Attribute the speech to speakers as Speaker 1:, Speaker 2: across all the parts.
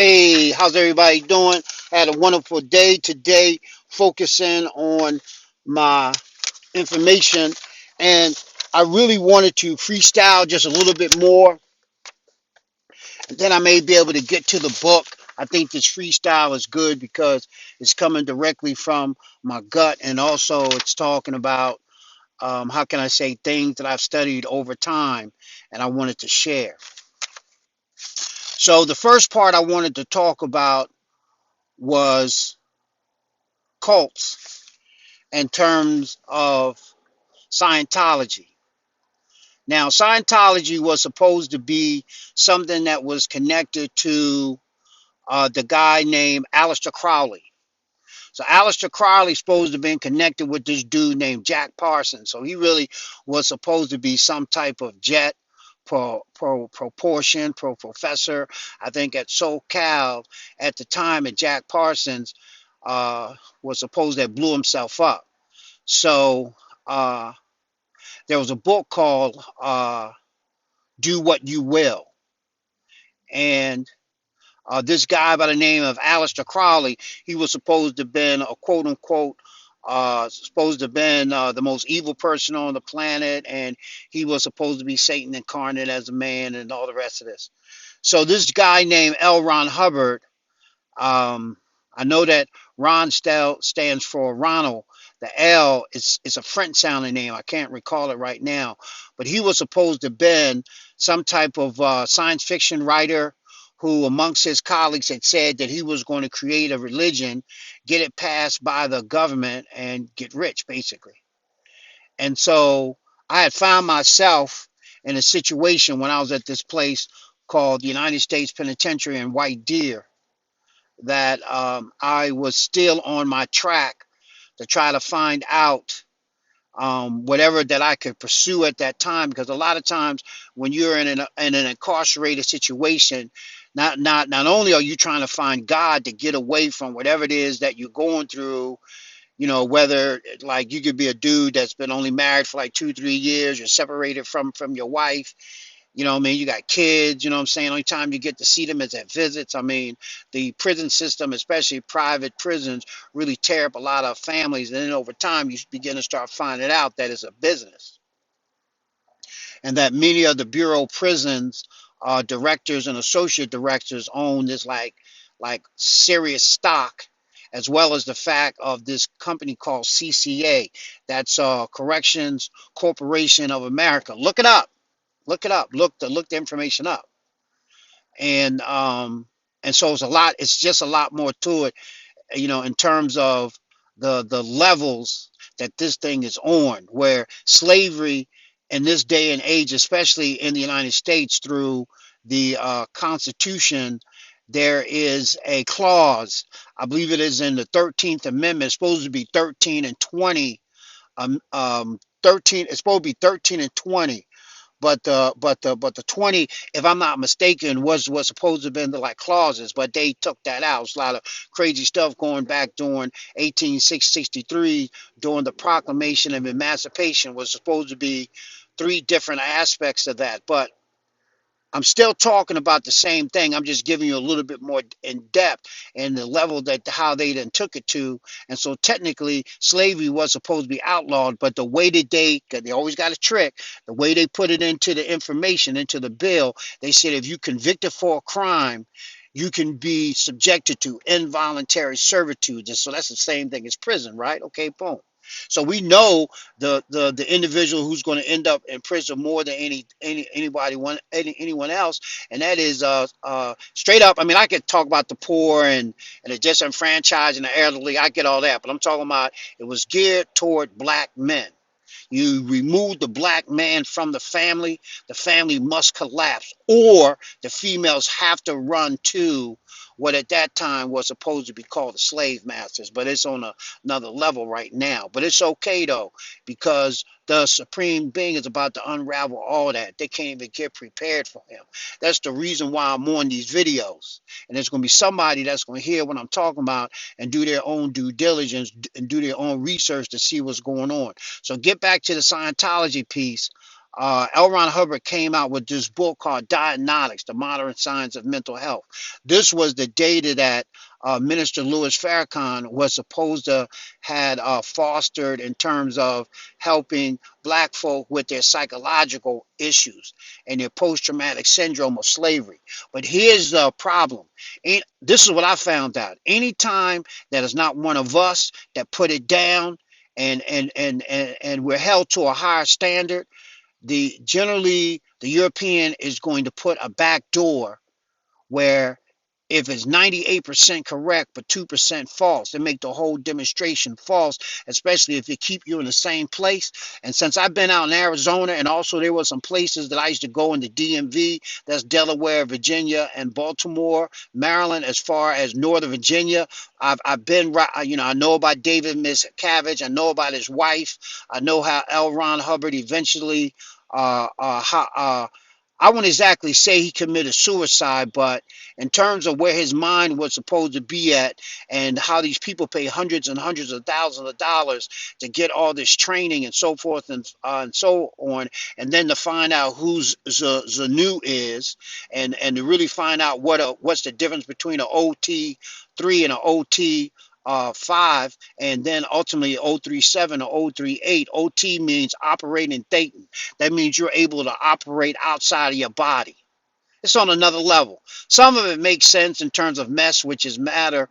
Speaker 1: Hey, how's everybody doing? Had a wonderful day today, focusing on my information, and I really wanted to freestyle just a little bit more, and then I may be able to get to the book. I think this freestyle is good because it's coming directly from my gut, and also it's talking about how can I say things that I've studied over time, and I wanted to share. So the first part I wanted to talk about was cults in terms of Scientology. Now, Scientology was supposed to be something that was connected to the guy named Aleister Crowley. So Aleister Crowley supposed to have been connected with this dude named Jack Parsons. So he really was supposed to be some type of jet professor. I think at SoCal at the time, and Jack Parsons was supposed to have blew himself up. So uh, there was a book called Do What You Will. And this guy by the name of Aleister Crowley, he was supposed to have been a quote unquote, supposed to have been the most evil person on the planet. And he was supposed to be Satan incarnate as a man and all the rest of this. So this guy named L. Ron Hubbard, Um, I know that Ron stands for Ronald. The L is a French sounding name. I can't recall it right now. But he was supposed to have been some type of science fiction writer who, amongst his colleagues, had said that he was going to create a religion, get it passed by the government, and get rich, basically. And so I had found myself in a situation when I was at this place called the United States Penitentiary in White Deer, that I was still on my track to try to find out whatever that I could pursue at that time. Because a lot of times when you're in an incarcerated situation, not only are you trying to find God to get away from whatever it is that you're going through, whether like you could be a dude that's been only married for like 2 3 years, you're separated from your wife, what I mean? You got kids, what I'm saying? Only time you get to see them is at visits. I mean, the prison system, especially private prisons, really tear up a lot of families. And then over time, you begin to start finding out that it's a business, and that many of the Bureau of Prisons directors and associate directors own this like serious stock, as well as the fact of this company called CCA. That's Corrections Corporation of America. Look it up. Look it up. Look the information up. And so it's a lot. It's just a lot more to it, in terms of the levels that this thing is on. Where slavery in this day and age, especially in the United States, through the Constitution, there is a clause. I believe it is in the 13th Amendment. It's supposed to be 13 and 20. 13. It's supposed to be 13 and 20, but the 20, if I'm not mistaken, was supposed to have been the like clauses, but they took that out. It's a lot of crazy stuff going back during 1863, during the Proclamation of Emancipation. Was supposed to be three different aspects of that, but I'm still talking about the same thing. I'm just giving you a little bit more in depth and the level that how they then took it to. And so technically, slavery was supposed to be outlawed, but the way that they always got a trick, the way they put it into the information, into the bill, they said if you convicted for a crime, you can be subjected to involuntary servitude. And so that's the same thing as prison, right? Okay, boom. So we know the individual who's going to end up in prison more than anyone else, and that is straight up. I mean, I could talk about the poor and the disenfranchised and the elderly. I get all that, but I'm talking about it was geared toward black men. You remove the black man from the family must collapse, or the females have to run to what at that time was supposed to be called the slave masters, but it's on another level right now. But it's okay though, because the supreme being is about to unravel all that. They can't even get prepared for him. That's the reason why I'm on these videos. And there's going to be somebody that's going to hear what I'm talking about and do their own due diligence and do their own research to see what's going on. So get back to the Scientology piece. L. Ron Hubbard came out with this book called Diagnostics, The Modern Science of Mental Health. This was the data that Minister Louis Farrakhan was supposed to had fostered in terms of helping black folk with their psychological issues and their post-traumatic syndrome of slavery. But here's the problem. This is what I found out. Anytime that is not one of us that put it down and we're held to a higher standard, the generally the European is going to put a back door where if it's 98% correct but 2% false, they make the whole demonstration false, especially if they keep you in the same place. And since I've been out in Arizona, and also there were some places that I used to go in the DMV, that's Delaware, Virginia, and Baltimore, Maryland, as far as Northern Virginia, I've been, I know about David Miscavige, I know about his wife, I know how L. Ron Hubbard eventually, I won't exactly say he committed suicide, but in terms of where his mind was supposed to be at and how these people pay hundreds and hundreds of thousands of dollars to get all this training and so forth and so on, and then to find out who's Zanu is, and to really find out what's the difference between an OT3 and an OT5, and then ultimately 037 or 038. OT means operating Thetan. That means you're able to operate outside of your body. It's on another level. Some of it makes sense in terms of mess, which is matter,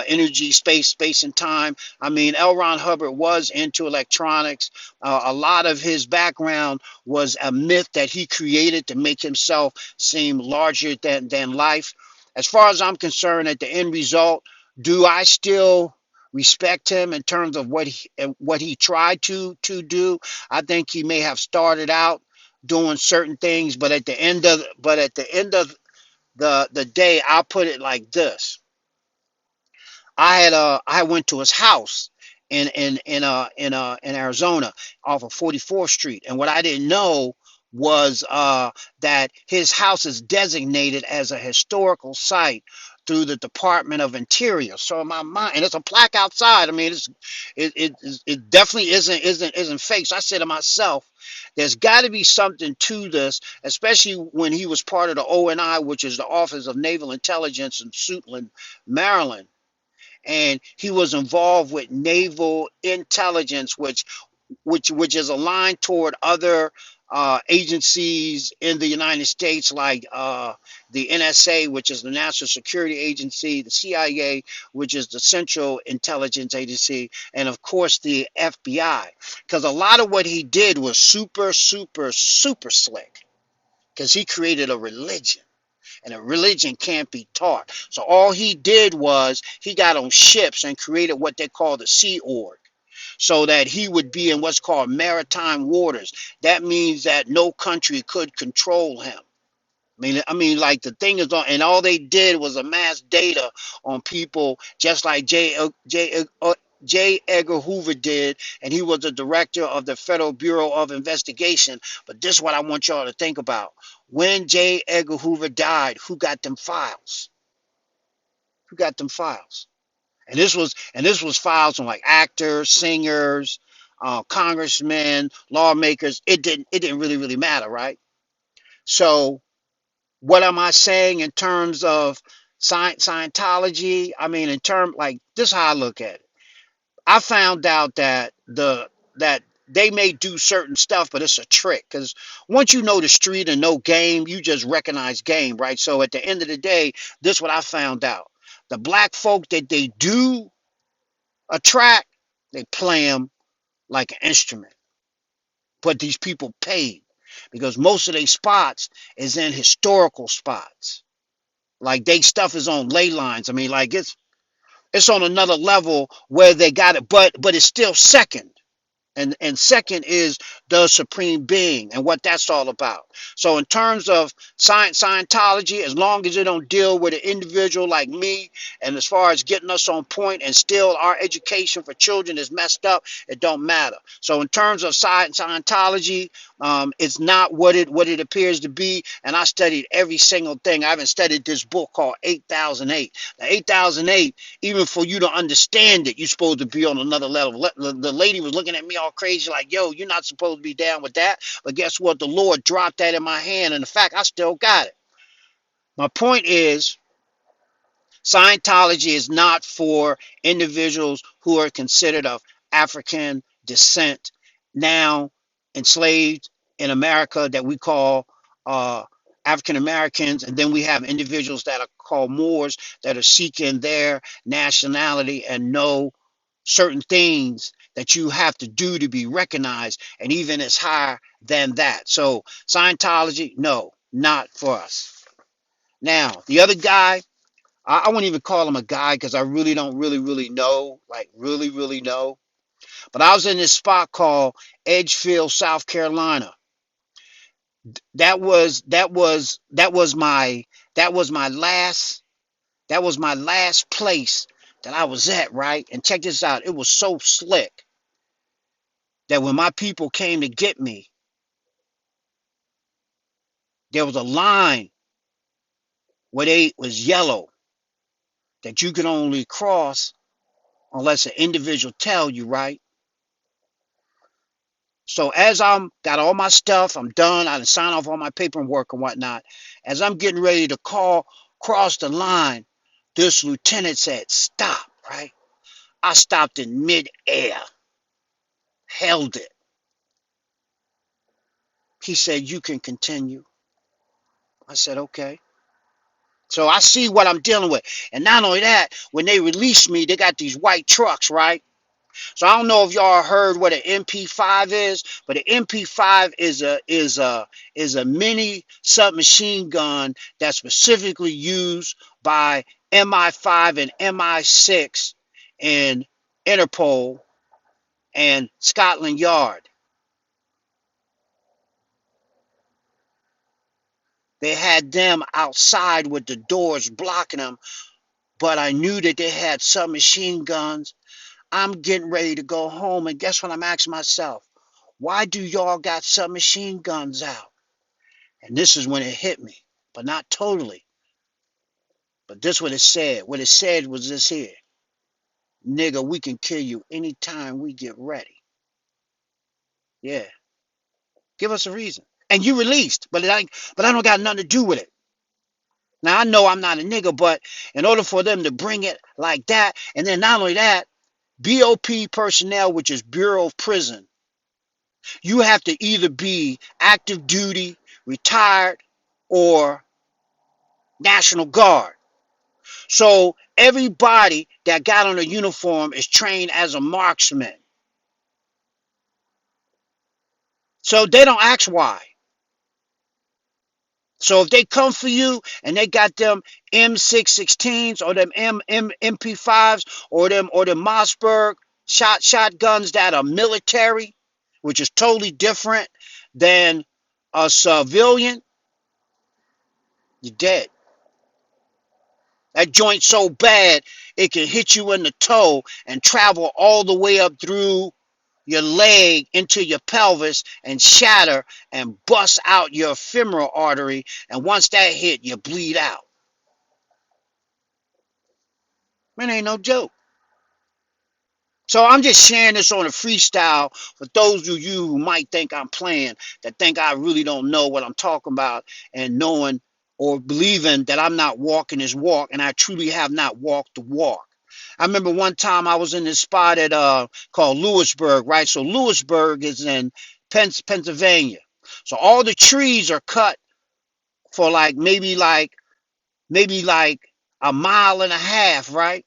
Speaker 1: energy, space and time. I mean, L. Ron Hubbard was into electronics. A lot of his background was a myth that he created to make himself seem larger than life. As far as I'm concerned, at the end result, do I still respect him in terms of what he tried to do? I think he may have started out doing certain things, but at the end of the day, I'll put it like this. I went to his house in Arizona off of 44th Street, and what I didn't know was that his house is designated as a historical site through the Department of Interior. So in my mind, and it's a plaque outside. I mean, it definitely isn't fake. So I said to myself, there's got to be something to this, especially when he was part of the ONI, which is the Office of Naval Intelligence in Suitland, Maryland, and he was involved with naval intelligence, which is aligned toward other agencies in the United States, like the NSA, which is the National Security Agency, the CIA, which is the Central Intelligence Agency, and of course the FBI. Because a lot of what he did was super, super, super slick. Because he created a religion, and a religion can't be taught. So all he did was he got on ships and created what they call the Sea Org, so that he would be in what's called maritime waters. That means that no country could control him. I mean, like the thing is on, and all they did was amass data on people, just like J. Edgar Hoover did, and he was the director of the Federal Bureau of Investigation. But this is what I want y'all to think about: when J. Edgar Hoover died, who got them files? Who got them files? And this was files on like actors, singers, congressmen, lawmakers. It didn't really matter, right? So what am I saying in terms of Scientology? I mean, in terms like this, is how I look at it. I found out that they may do certain stuff, but it's a trick. Because once you know the street and know game, you just recognize game, right? So at the end of the day, this is what I found out: the black folk that they do attract, they play them like an instrument. But these people paid, because most of their spots is in historical spots. Like they stuff is on ley lines. I mean, like it's on another level where they got it, but it's still second. And second is the supreme being and what that's all about. So in terms of Scientology, as long as it don't deal with an individual like me, and as far as getting us on point, and still our education for children is messed up, it don't matter. So in terms of Scientology, it's not what it appears to be. And I studied every single thing. I haven't studied this book called 8008. Now 8008, even for you to understand it, you're supposed to be on another level. The lady was looking at me all crazy, like, yo, you're not supposed to be down with that. But guess what? The Lord dropped that in my hand, and in fact, I still got it. My point is, Scientology is not for individuals who are considered of African descent, now enslaved in America, that we call uh, African Americans, and then we have individuals that are called Moors that are seeking their nationality and know certain things that you have to do to be recognized, and even it's higher than that. So Scientology, no, not for us. Now, the other guy, I wouldn't even call him a guy because I really don't really know, like really know. But I was in this spot called Edgefield, South Carolina. That was my last place that I was at, right? And check this out. It was so slick that when my people came to get me, there was a line where they was yellow that you could only cross unless an individual tell you, right? So as I'm got all my stuff, I'm done. I sign off all my paperwork and whatnot. As I'm getting ready to cross the line, this lieutenant said, "Stop!" Right? I stopped in midair, held it. He said, "You can continue." I said, "Okay." So I see what I'm dealing with, and not only that, when they release me, they got these white trucks, right? So I don't know if y'all heard what an MP5 is, but an MP5 is a mini submachine gun that's specifically used by MI5 and MI6 in Interpol and Scotland Yard. They had them outside with the doors blocking them, but I knew that they had submachine guns. I'm getting ready to go home, and guess what I'm asking myself? Why do y'all got submachine guns out? And this is when it hit me, but not totally. But this is what it said. What it said was this here: nigga, we can kill you anytime we get ready. Yeah, give us a reason. And you released, but I don't got nothing to do with it. Now I know I'm not a nigga, but in order for them to bring it like that, and then not only that, BOP personnel, which is Bureau of Prison, you have to either be active duty, retired, or National Guard. So everybody that got on a uniform is trained as a marksman. So they don't ask why. So if they come for you and they got them M616s or them MP5s or them Mossberg shotguns that are military, which is totally different than a civilian, you're dead. That joint so bad it can hit you in the toe and travel all the way up through your leg into your pelvis and shatter and bust out your femoral artery. And once that hit, you bleed out. Man, ain't no joke. So I'm just sharing this on a freestyle for those of you who might think I'm playing, that think I really don't know what I'm talking about, and knowing or believing that I'm not walking this walk, and I truly have not walked the walk. I remember one time I was in this spot at called Lewisburg, right? So Lewisburg is in Pennsylvania. So all the trees are cut for maybe like a mile and a half, right?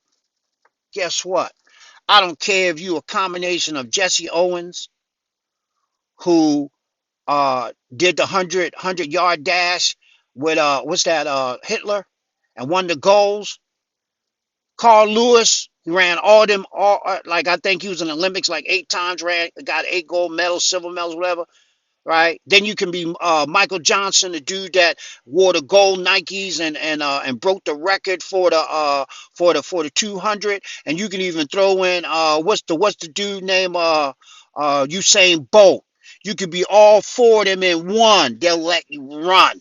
Speaker 1: Guess what? I don't care if you a combination of Jesse Owens, who did the 100 yard dash with what's that Hitler, and won the goals. Carl Lewis, he ran all them all like I think he was in the Olympics like 8 times, got 8 gold medals, silver medals, whatever. Right? Then you can be Michael Johnson, the dude that wore the gold Nikes and broke the record for the 200. And you can even throw in what's the dude name Usain Bolt. You could be all four of them in one. They'll let you run,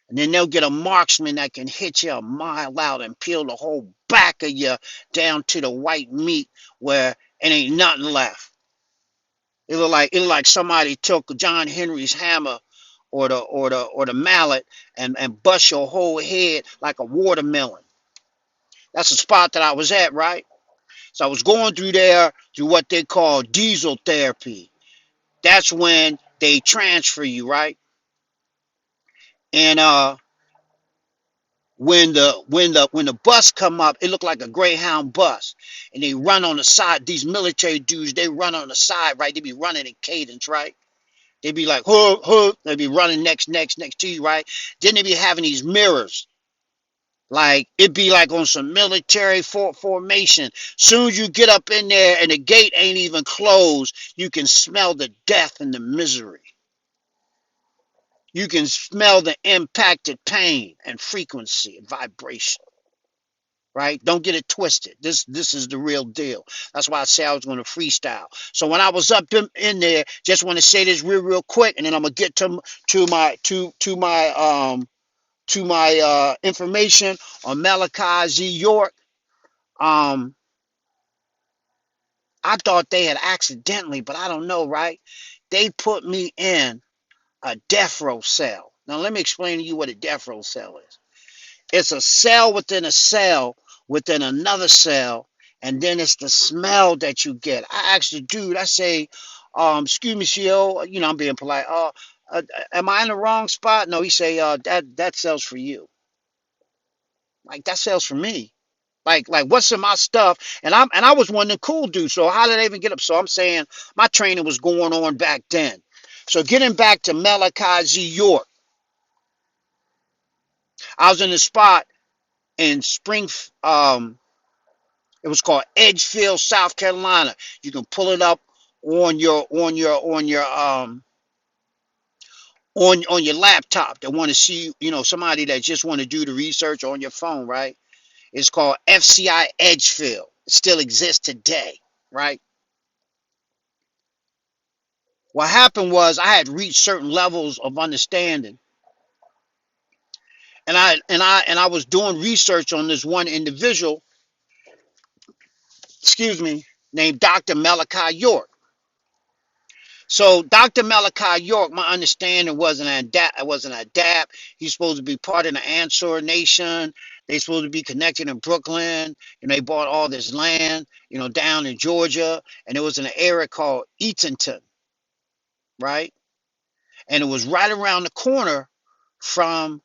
Speaker 1: and then they'll get a marksman that can hit you a mile out and peel the whole back of you down to the white meat where it ain't nothing left. It looked like somebody took John Henry's hammer or the mallet and bust your whole head like a watermelon. That's the spot that I was at, right? So I was going through there through what they call diesel therapy. That's when they transfer you, right? And when the bus come up, it looked like a Greyhound bus, and they run on the side. These military dudes, they run on the side, right? They be running in cadence, right? They be like, huh, huh. They be running next to you, right? Then they be having these mirrors. Like it be like on some military formation. Soon as you get up in there and the gate ain't even closed, you can smell the death and the misery. You can smell the impacted pain and frequency and vibration. Right? Don't get it twisted. This is the real deal. That's why I say I was going to freestyle. So when I was up in there, just want to say this real quick, and then I'm gonna get to my information on Malachi Z. York. Um, I thought they had accidentally, but I don't know, right? They put me in a death row cell. Now let me explain to you what a death row cell is. It's a cell within a cell within another cell, and then it's the smell that you get. I asked the dude, I say, excuse me, CEO, I'm being polite. Am I in the wrong spot? No, he say, that cell's for you. Like that cell's for me. Like what's in my stuff? And I was one of the cool dudes. So how did I even get up? So I'm saying my training was going on back then. So getting back to Malachi Z. York, I was in the spot in it was called Edgefield, South Carolina. You can pull it up on your laptop that want to see, somebody that just want to do the research on your phone, right? It's called FCI Edgefield. It still exists today, right? What happened was I had reached certain levels of understanding, and I was doing research on this one individual, excuse me, named Dr. Malachi York. So Dr. Malachi York, my understanding wasn't adapt. He's supposed to be part of the Ansar Nation. They supposed to be connected in Brooklyn, and they bought all this land, down in Georgia, and it was in an area called Eatonton, right? And it was right around the corner from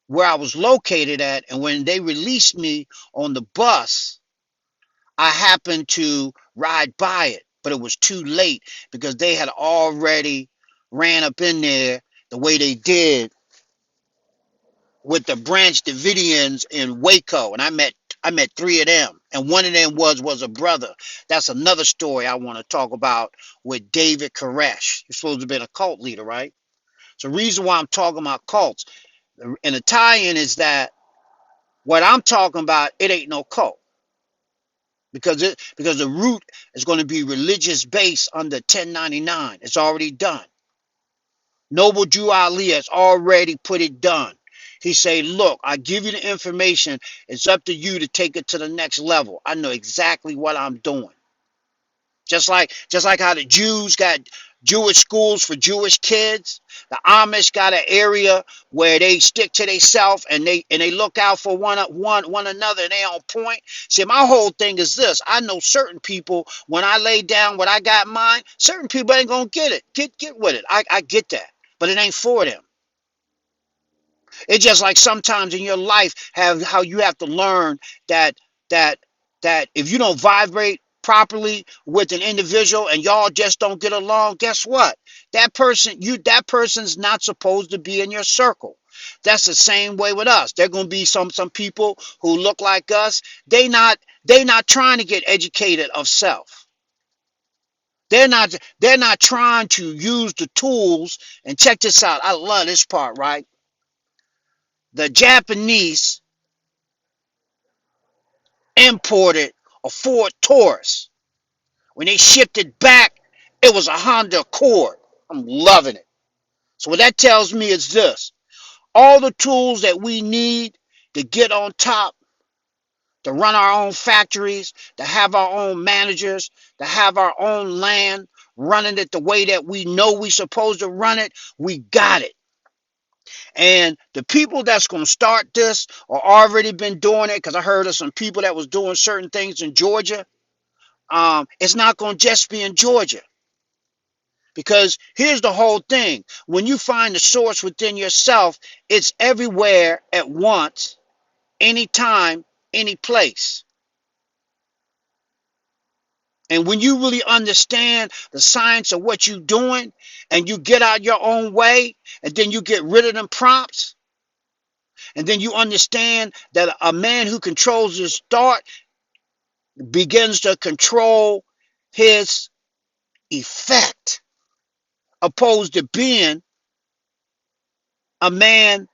Speaker 1: where I was located at. And when they released me on the bus, I happened to ride by it, but it was too late because they had already ran up in there the way they did with the Branch Davidians in Waco, and I met three of them, and one of them was a brother. That's another story I want to talk about with David Koresh. He's supposed to have been a cult leader, right? So the reason why I'm talking about cults and the tie-in is that what I'm talking about, it ain't no cult because the root is going to be religious based under 1099. It's already done. Noble Drew Ali has already put it done. He say, look, I give you the information. It's up to you to take it to the next level. I know exactly what I'm doing. Just like how the Jews got Jewish schools for Jewish kids, the Amish got an area where they stick to themselves and they look out for one another and they on point. See, my whole thing is this: I know certain people when I lay down what I got mine, certain people ain't gonna get it. Get with it. I get that, but it ain't for them. It's just like sometimes in your life have how you have to learn that that that if you don't vibrate properly with an individual and y'all just don't get along, guess what? That person's not supposed to be in your circle. That's the same way with us. There gonna be some people who look like us. They not trying to get educated of self. They're not trying to use the tools and check this out. I love this part, right? The Japanese imported a Ford Taurus. When they shipped it back, it was a Honda Accord. I'm loving it. So what that tells me is this: all the tools that we need to get on top, to run our own factories, to have our own managers, to have our own land, running it the way that we know we supposed to run it, we got it. And the people that's going to start this or already been doing it, because I heard of some people that was doing certain things in Georgia. It's not going to just be in Georgia. Because here's the whole thing. When you find the source within yourself, it's everywhere at once, anytime, any place. And when you really understand the science of what you're doing and you get out your own way and then you get rid of them prompts and then you understand that a man who controls his thought begins to control his effect opposed to being a man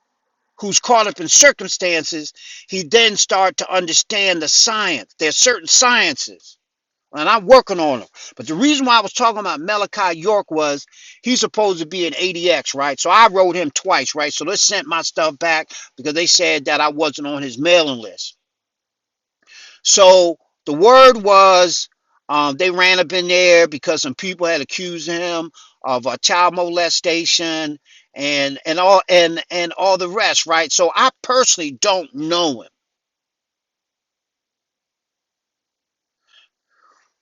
Speaker 1: who's caught up in circumstances, he then start to understand the science. There's certain sciences, and I'm working on them. But the reason why I was talking about Malachi York was he's supposed to be an ADX, right? So I wrote him twice, right? So they sent my stuff back because they said that I wasn't on his mailing list. So the word was they ran up in there because some people had accused him of child molestation and all the rest, right? So I personally don't know him,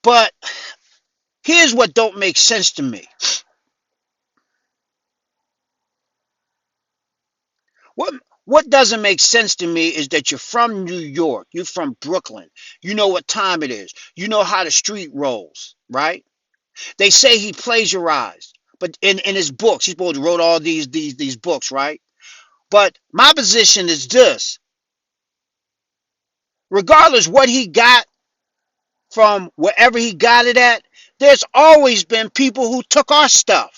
Speaker 1: but here's what don't make sense to me. What what doesn't make sense to me is that you're from New York, you're from Brooklyn, you know what time it is, you know how the street rolls, right? They say he plagiarized, but in his books, he's supposed to wrote all these books, right? But my position is this: regardless what he got from wherever he got it at, there's always been people who took our stuff.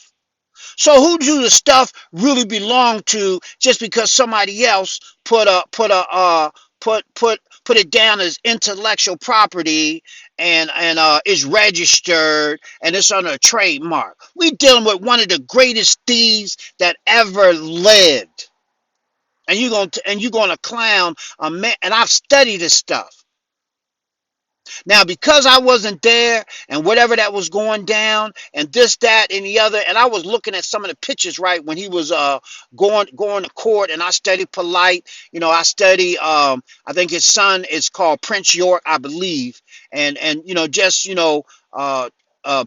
Speaker 1: So who do the stuff really belong to just because somebody else put it down as intellectual property and is registered and it's under a trademark? We dealing with one of the greatest thieves that ever lived. And you're gonna clown a man, and I've studied this stuff. Now, because I wasn't there and whatever that was going down and this, that, and the other, and I was looking at some of the pictures, right, when he was going to court, and I studied polite, I study I think his son is called Prince York, I believe, and just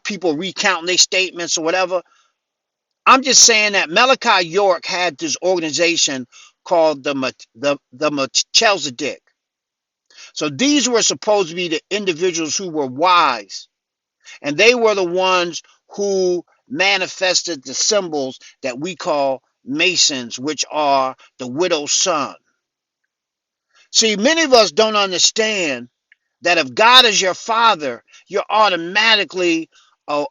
Speaker 1: people recounting their statements or whatever. I'm just saying that Malachi York had this organization called the Melchizedek. So these were supposed to be the individuals who were wise, and they were the ones who manifested the symbols that we call Masons, which are the widow's son. See, many of us don't understand that if God is your father, you're automatically a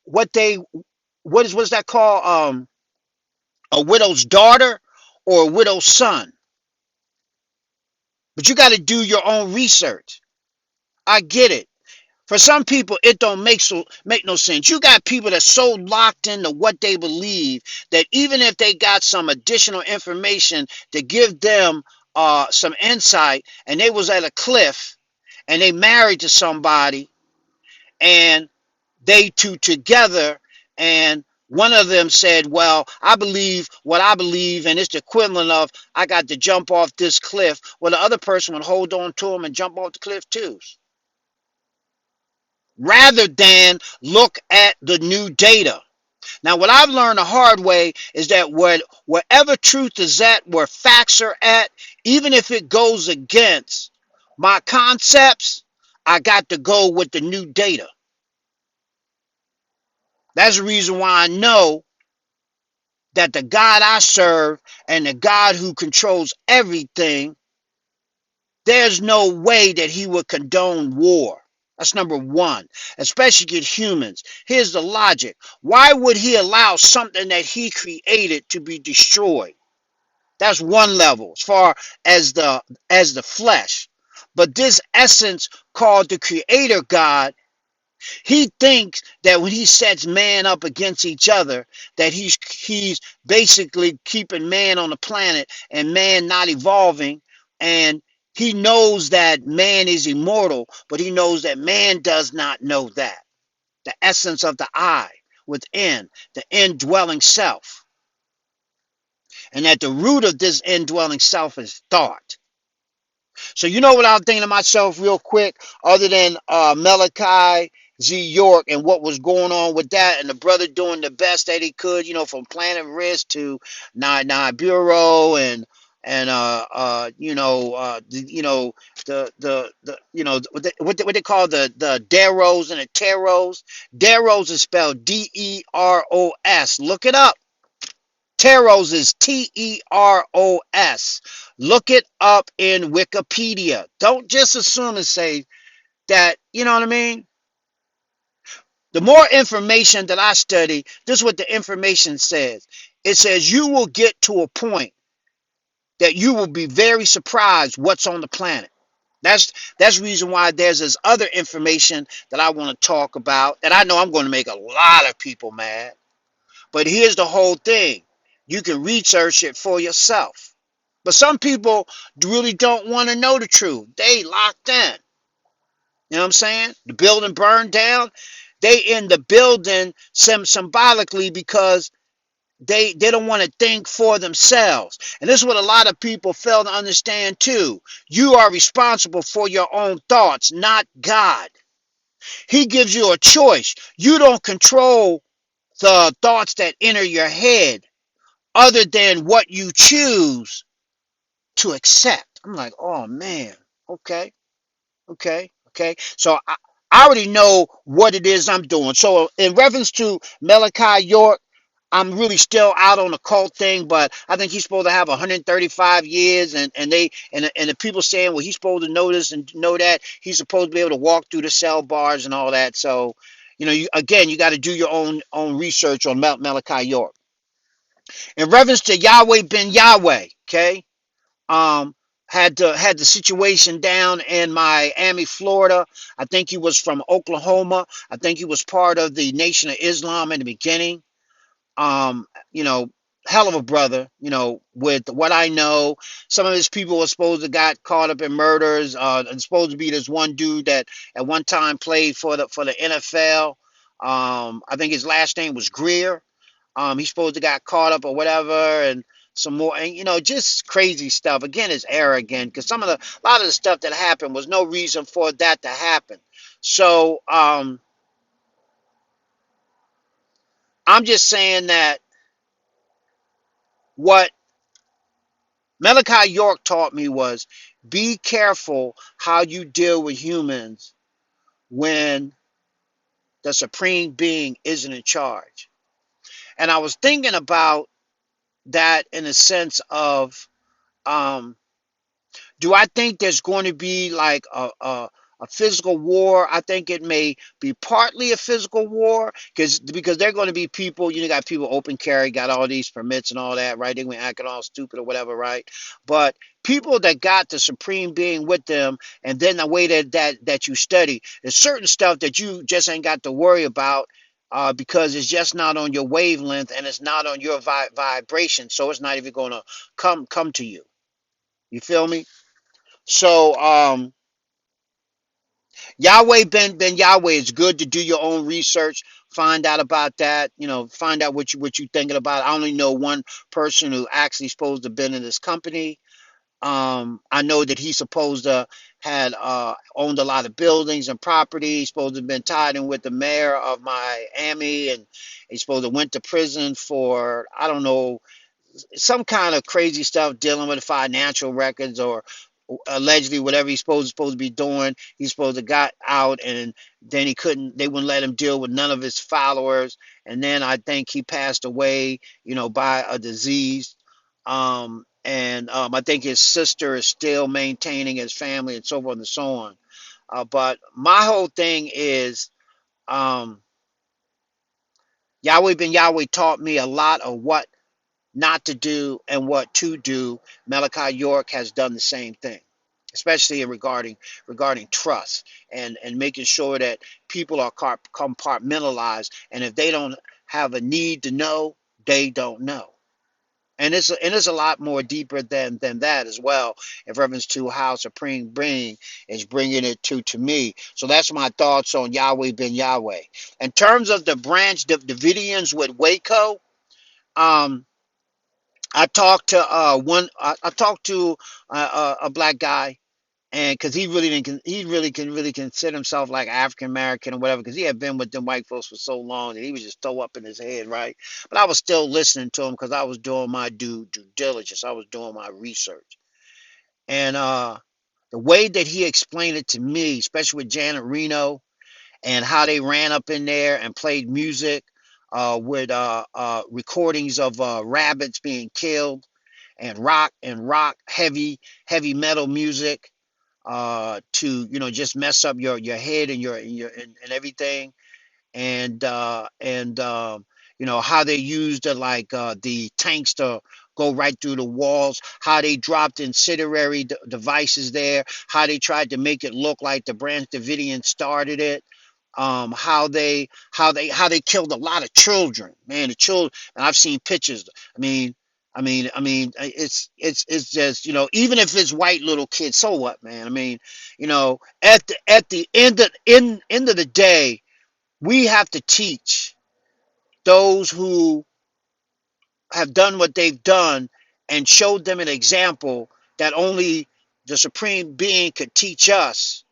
Speaker 1: what's that called, a widow's daughter or a widow's son. But you got to do your own research. I get it. For some people, it don't make no sense. You got people that's so locked into what they believe that even if they got some additional information to give them some insight, and they was at a cliff and they married to somebody and they two together, and one of them said, well, I believe what I believe, and it's the equivalent of I got to jump off this cliff. Well, the other person would hold on to him and jump off the cliff too, rather than look at the new data. Now, what I've learned the hard way is that wherever truth is at, where facts are at, even if it goes against my concepts, I got to go with the new data. That's the reason why I know that the God I serve and the God who controls everything, there's no way that he would condone war. That's number one, especially against humans. Here's the logic. Why would he allow something that he created to be destroyed? That's one level as far as the flesh. But this essence called the creator God, he thinks that when he sets man up against each other, that he's basically keeping man on the planet and man not evolving. And he knows that man is immortal, but he knows that man does not know that. the essence of the I within, the indwelling self, and that the root of this indwelling self is thought. So you know what I was thinking to myself real quick, other than Malachi Z. York and what was going on with that, and the brother doing the best that he could, from Planet Risk to Nine Bureau what they call the Deros and the Teros. Deros is spelled Deros. Look it up. Teros is Teros. Look it up in Wikipedia. Don't just assume and say that, you know what I mean? The more information that I study, this is what the information says. It says you will get to a point that you will be very surprised what's on the planet. That's the reason why there's this other information that I want to talk about that I know I'm going to make a lot of people mad. But here's the whole thing. You can research it for yourself. But some people really don't want to know the truth. They locked in. You know what I'm saying? The building burned down. They in the building symbolically because they don't want to think for themselves. And this is what a lot of people fail to understand too. You are responsible for your own thoughts, not God. He gives you a choice. You don't control the thoughts that enter your head other than what you choose to accept. I'm like, oh man, okay, okay. So I already know what it is I'm doing. So in reference to Malachi York, I'm really still out on the cult thing, but I think he's supposed to have 135 years, and the people saying, well, he's supposed to know this and know that. He's supposed to be able to walk through the cell bars and all that. So, you got to do your own research on Malachi York. In reference to Yahweh ben Yahweh, okay, um, had the situation down in Miami, Florida. I think he was from Oklahoma. I think he was part of the Nation of Islam in the beginning. um, you know, Hell of a brother, with what I know. Some of his people were supposed to got caught up in murders. And supposed to be this one dude that at one time played for the NFL. I think his last name was Greer. He's supposed to got caught up or whatever, and some more, and just crazy stuff. Again, it's error again, because a lot of the stuff that happened was no reason for that to happen. So I'm just saying that what Malachi York taught me was be careful how you deal with humans when the supreme being isn't in charge. And I was thinking about that in a sense of, um, do I think there's going to be like a physical war? I think it may be partly a physical war because they're going to be people. Got people open carry, got all these permits and all that, right? They went acting all stupid or whatever, right? But people that got the supreme being with them, and then the way that you study, there's certain stuff that you just ain't got to worry about. Because it's just not on your wavelength and it's not on your vibration, so it's not even going to come to you. You feel me? So Yahweh ben Yahweh, it's good to do your own research, find out about that, find out what you thinking about. I only know one person who actually supposed to have been in this company. I know that he's supposed to had owned a lot of buildings and property. He's supposed to have been tied in with the mayor of Miami, and he's supposed to went to prison for, I don't know, some kind of crazy stuff dealing with financial records, or allegedly whatever he's supposed to be doing. He's supposed to got out, and then they wouldn't let him deal with none of his followers, and then I think he passed away, by a disease. And I think his sister is still maintaining his family and so forth and so on. But my whole thing is, um, Yahweh ben Yahweh taught me a lot of what not to do and what to do. Malachi York has done the same thing, especially regarding trust and making sure that people are compartmentalized, and if they don't have a need to know, they don't know. And it's a lot more deeper than that as well. In reference to how Supreme Being is bringing it to me. So that's my thoughts on Yahweh ben Yahweh. In terms of the branch Davidians with Waco, um, I talked to one. I talked to a black guy, and because he really can really consider himself like African American or whatever, because he had been with them white folks for so long that he was just throw up in his head, right? But I was still listening to him because I was doing my due diligence. I was doing my research, and the way that he explained it to me, especially with Janet Reno and how they ran up in there and played music with recordings of rabbits being killed and rock heavy metal music to just mess up your head and and everything, and how they used the tanks to go right through the walls, how they dropped incendiary devices there, how they tried to make it look like the Branch Davidian started it, how they killed a lot of children, man. The children, and I've seen pictures. It's just, even if it's white little kids, so what, man? At the end of the day, we have to teach those who have done what they've done and showed them an example that only the Supreme Being could teach us,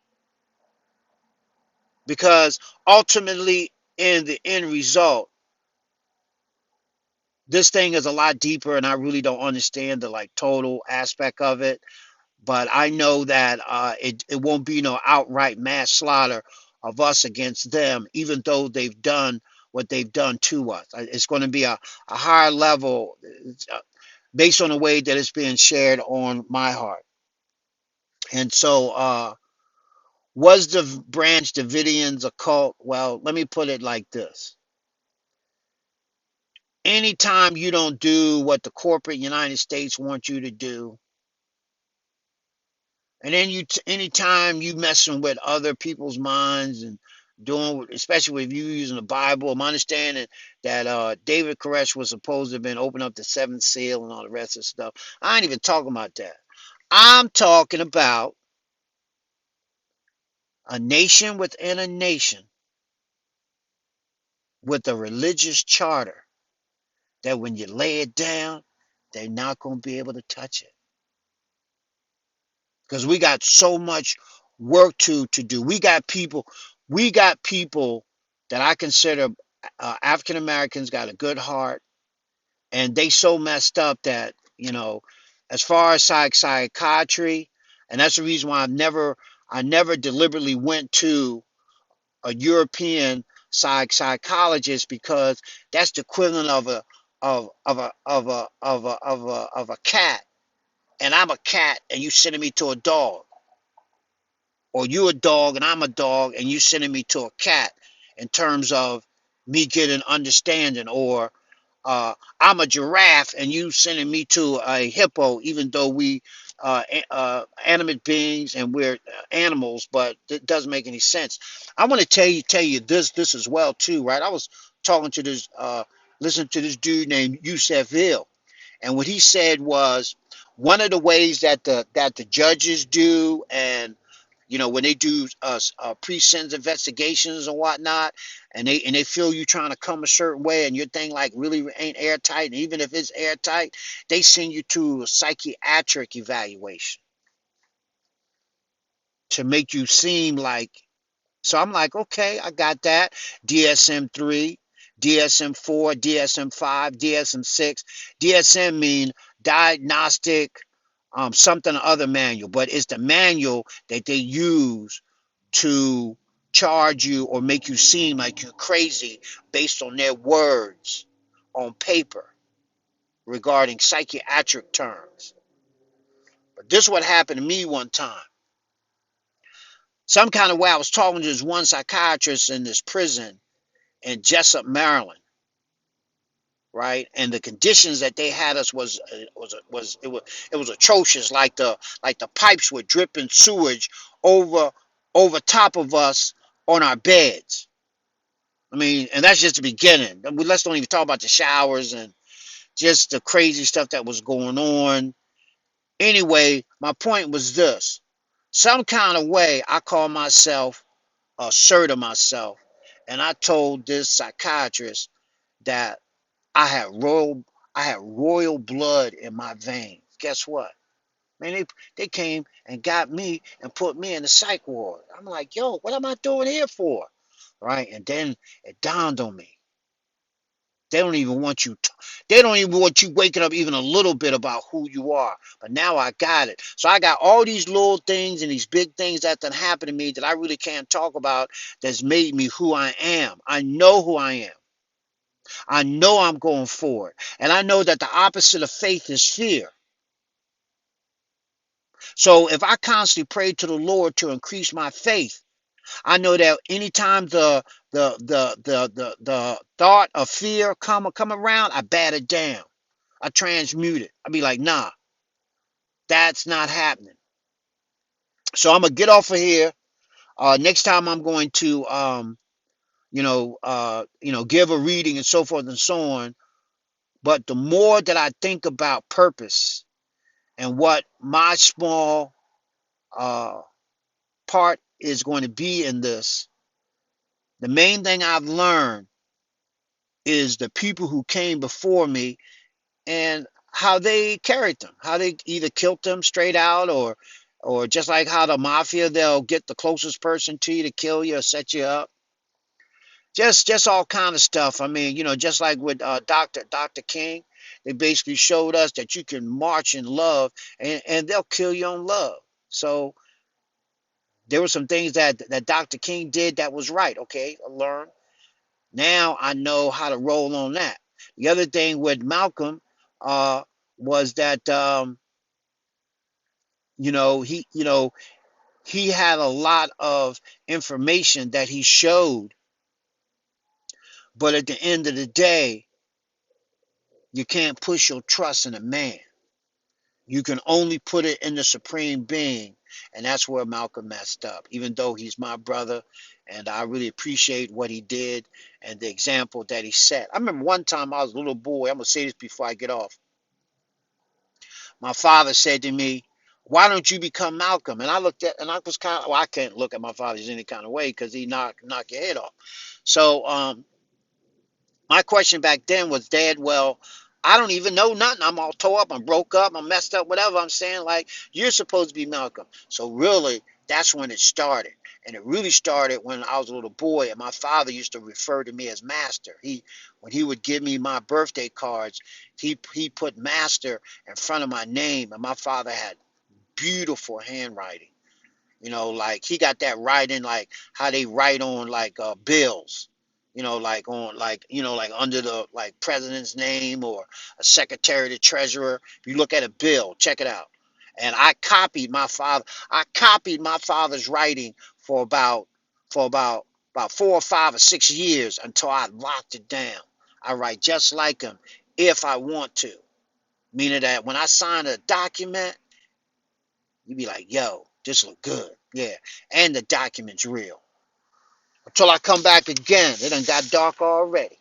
Speaker 1: because ultimately, in the end result, this thing is a lot deeper, and I really don't understand the total aspect of it. But I know that it won't be no outright mass slaughter of us against them, even though they've done what they've done to us. It's going to be a higher level, based on the way that it's being shared on my heart. And so, was the Branch Davidians a cult? Well, let me put it like this. Anytime you don't do what the corporate United States wants you to do, and then anytime you messing with other people's minds and doing, especially if you using the Bible, I'm understanding that David Koresh was supposed to have been opening up the seventh seal and all the rest of the stuff. I ain't even talking about that. I'm talking about a nation within a nation with a religious charter that when you lay it down, they're not going to be able to touch it, because we got so much work to do. We got people that I consider African Americans got a good heart, and they so messed up that, as far as psychiatry, and that's the reason why I never deliberately went to a European psychologist, because that's the equivalent of a cat, and I'm a cat and you sending me to a dog, or you a dog and I'm a dog and you sending me to a cat, in terms of me getting understanding, or I'm a giraffe and you sending me to a hippo, even though we animate beings and we're animals, but it doesn't make any sense. I want to tell you this as well too, right? I was talking to this listening to this dude named Yusef Hill, and what he said was, one of the ways that the judges do, and when they do pre-sentence investigations and whatnot, and they feel you trying to come a certain way, and your thing really ain't airtight, and even if it's airtight, they send you to a psychiatric evaluation to make you seem like. So I'm like, okay, I got that. DSM-3, DSM-4, DSM-5, DSM-6. DSM mean diagnostic something or other manual, but it's the manual that they use to charge you or make you seem like you're crazy, based on their words on paper regarding psychiatric terms. But this is what happened to me one time. Some kind of way I was talking to this one psychiatrist in this prison in Jessup, Maryland, right? And the conditions that they had us was atrocious. Like the pipes were dripping sewage over over top of us on our beds. And that's just the beginning. Let's don't even talk about the showers and just the crazy stuff that was going on. Anyway, my point was this: some kind of way, I call myself asserting myself, and I told this psychiatrist that I had royal I had royal blood in my veins. Guess what? Man, they came and got me and put me in the psych ward. I'm like, yo, what am I doing here for? Right? And then it dawned on me. They don't even want you. They don't even want you waking up even a little bit about who you are. But now I got it. So I got all these little things and these big things that done happened to me that I really can't talk about. That's made me who I am. I know who I am. I know I'm going forward, and I know that the opposite of faith is fear. So if I constantly pray to the Lord to increase my faith, I know that anytime the thought of fear come around, I bat it down. I transmute it. I be like, nah, that's not happening. So I'm gonna get off of here. Next time I'm going to give a reading and so forth and so on. But the more that I think about purpose and what my small uh, part is going to be in this, the main thing I've learned is the people who came before me and how they carried them, how they either killed them straight out or just like how the mafia, they'll get the closest person to you to kill you or set you up. Just all kind of stuff. I mean, just like with Dr. King, they basically showed us that you can march in love and they'll kill you on love. So there were some things that Dr. King did that was right. Okay, I learned. Now I know how to roll on that. The other thing with Malcolm uh, was that he had a lot of information that he showed, but at the end of the day, you can't push your trust in a man. You can only put it in the supreme being, and that's where Malcolm messed up. Even though he's my brother, and I really appreciate what he did and the example that he set. I remember one time I was a little boy. I'm gonna say this before I get off. My father said to me, "Why don't you become Malcolm?" And I looked at, and I was kind of, well, I can't look at my father in any kind of way because he knock your head off. So my question back then was, Dad, well, I don't even know nothing. I'm all tore up. I'm broke up. I'm messed up. Whatever. I'm saying, like, you're supposed to be Malcolm. So really, that's when it started. And it really started when I was a little boy, and my father used to refer to me as Master. When he would give me my birthday cards, he put Master in front of my name, and my father had beautiful handwriting. Like he got that writing like how they write on like bills. Like on like under the like president's name or a secretary, the treasurer. If you look at a bill, check it out. And I copied my father's writing for about 4 or 5 or 6 years until I locked it down. I write just like him if I want to. Meaning that when I sign a document, you be like, yo, this look good. Yeah. And the document's real. Until I come back again. It done got dark already.